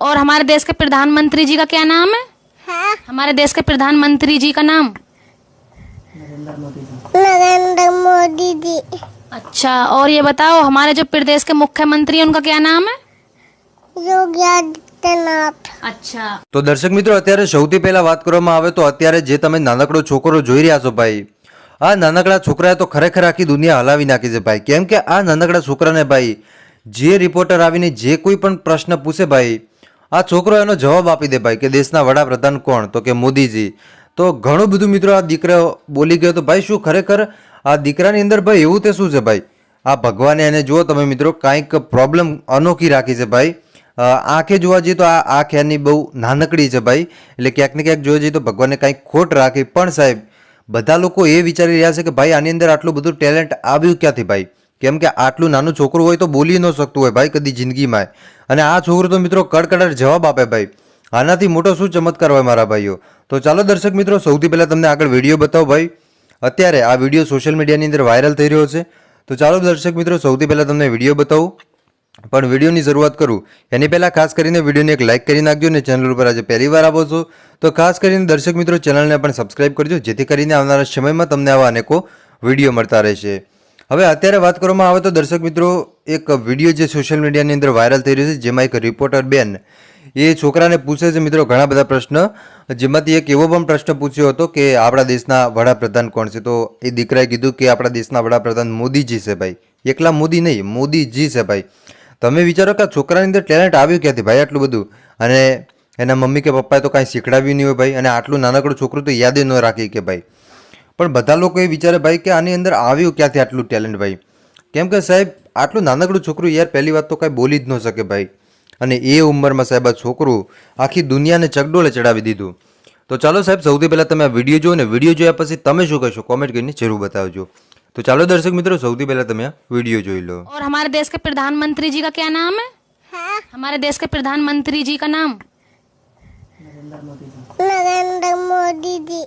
और हमारे देश के प्रधानमंत्री जी का क्या नाम है? हाँ, हमारे देश के प्रधानमंत्री जी का नाम? नरेंद्र मोदी जी। अच्छा, और ये बताओ हमारे जो प्रदेश के मुख्यमंत्री हैं उनका क्या नाम है? योगी आदित्यनाथ। अच्छा, તો દર્શક મિત્રો, અત્યારે સૌથી પહેલા વાત કરવામાં આવે તો અત્યારે જે તમે નાનકડો છોકરો જોઈ રહ્યા છો ભાઈ, આ નાનકડા છોકરાએ તો ખરેખર આખી દુનિયા હલાવી નાખી છે ભાઈ. કેમ કે આ નાનકડા છોકરાને ભાઈ જે રિપોર્ટર આવીને જે કોઈ પણ પ્રશ્ન પૂછે ભાઈ, આ છોકરો એનો જવાબ આપી દે ભાઈ કે દેશના વડાપ્રધાન કોણ, તો કે મોદીજી. તો ઘણું બધું મિત્રો આ દીકરો બોલી ગયો. તો ભાઈ શું ખરેખર આ દીકરાની અંદર ભાઈ એવું તે શું છે ભાઈ? આ ભગવાને એને જુઓ તમે મિત્રો કાંઈક પ્રોબ્લેમ અનોખી રાખી છે ભાઈ. આંખે જોવા જઈએ તો આ આંખ એની બહુ નાનકડી છે ભાઈ, એટલે ક્યાંક ને ક્યાંક જોવા જઈએ તો ભગવાને કાંઈક ખોટ રાખી. પણ સાહેબ બધા લોકો એ વિચારી રહ્યા છે કે ભાઈ આની અંદર આટલું બધું ટેલેન્ટ આવ્યું ક્યાંથી ભાઈ? કેમ કે આટલું નાનું છોકરું હોય તો બોલી ન શકતું હોય ભાઈ કદી જિંદગીમાં, અને આ છોકરું તો મિત્રો કડકડાટ જવાબ આપે ભાઈ. આનાથી મોટો શું ચમત્કાર હોય મારા ભાઈઓ? તો ચાલો દર્શક મિત્રો, સૌથી પહેલાં તમને આગળ વિડીયો બતાવો ભાઈ. અત્યારે આ વિડીયો સોશિયલ મીડિયાની અંદર વાયરલ થઈ રહ્યો છે. તો ચાલો દર્શક મિત્રો, સૌથી પહેલાં તમને વિડીયો બતાવું. પણ વિડીયોની શરૂઆત કરું એની પહેલાં ખાસ કરીને વિડીયોને એક લાઇક કરી નાખજો, અને ચેનલ ઉપર આજે પહેલી વાર આવો છો તો ખાસ કરીને દર્શક મિત્રો ચેનલને પણ સબસ્ક્રાઇબ કરજો, જેથી કરીને આવનારા સમયમાં તમને આવા અનેકો વિડીયો મળતા રહેશે. હવે અત્યારે વાત કરવામાં આવે તો દર્શક મિત્રો, એક વિડીયો જે સોશિયલ મીડિયાની અંદર વાયરલ થઈ રહ્યો છે, જેમાં એક રિપોર્ટર બેન એ છોકરાને પૂછે છે મિત્રો ઘણા બધા પ્રશ્ન, જેમાંથી એક એવો પણ પ્રશ્ન પૂછ્યો હતો કે આપણા દેશના વડાપ્રધાન કોણ છે? તો એ દીકરાએ કીધું કે આપણા દેશના વડાપ્રધાન મોદીજી છે ભાઈ. એકલા મોદી નહીં, મોદીજી છે ભાઈ. તમે વિચારો કે આ છોકરાની અંદર ટેલેન્ટ આવ્યું ક્યાંથી ભાઈ આટલું બધું? અને એના મમ્મી કે પપ્પાએ તો કાંઈ શીખડાવ્યું નહીં હોય ભાઈ, અને આટલું નાનકડું છોકરું તો યાદ ન રાખી કે ભાઈ. પણ બધા લોકો એ વિચારે ભાઈ કે આની અંદર આવ્યું ક્યાંથી આટલું ટેલેન્ટ ભાઈ? કેમ કે સાહેબ આટલું નાનકડું છોકરું યાર પહેલી વાત તો કાંઈ બોલી જ ન શકે ભાઈ, અને એ ઉંમરમાં સાહેબ આ છોકરું આખી દુનિયાને ચકડોળે ચડાવી દીધું. તો ચાલો સાહેબ, સૌથી પહેલાં તમે આ વિડીયો જુઓ, ને વિડીયો જોયા પછી તમે શું કહેશો કોમેન્ટ કરીને જરૂર બતાવજો. तो चलो दर्शक मित्रों, सौથી પહેલા તમે આ વિડીયો જોઈ લો. और हमारे देश के प्रधानमंत्री जी का क्या नाम है? हाँ, हमारे देश के प्रधानमंत्री जी का नाम? नरेंद्र मोदी जी।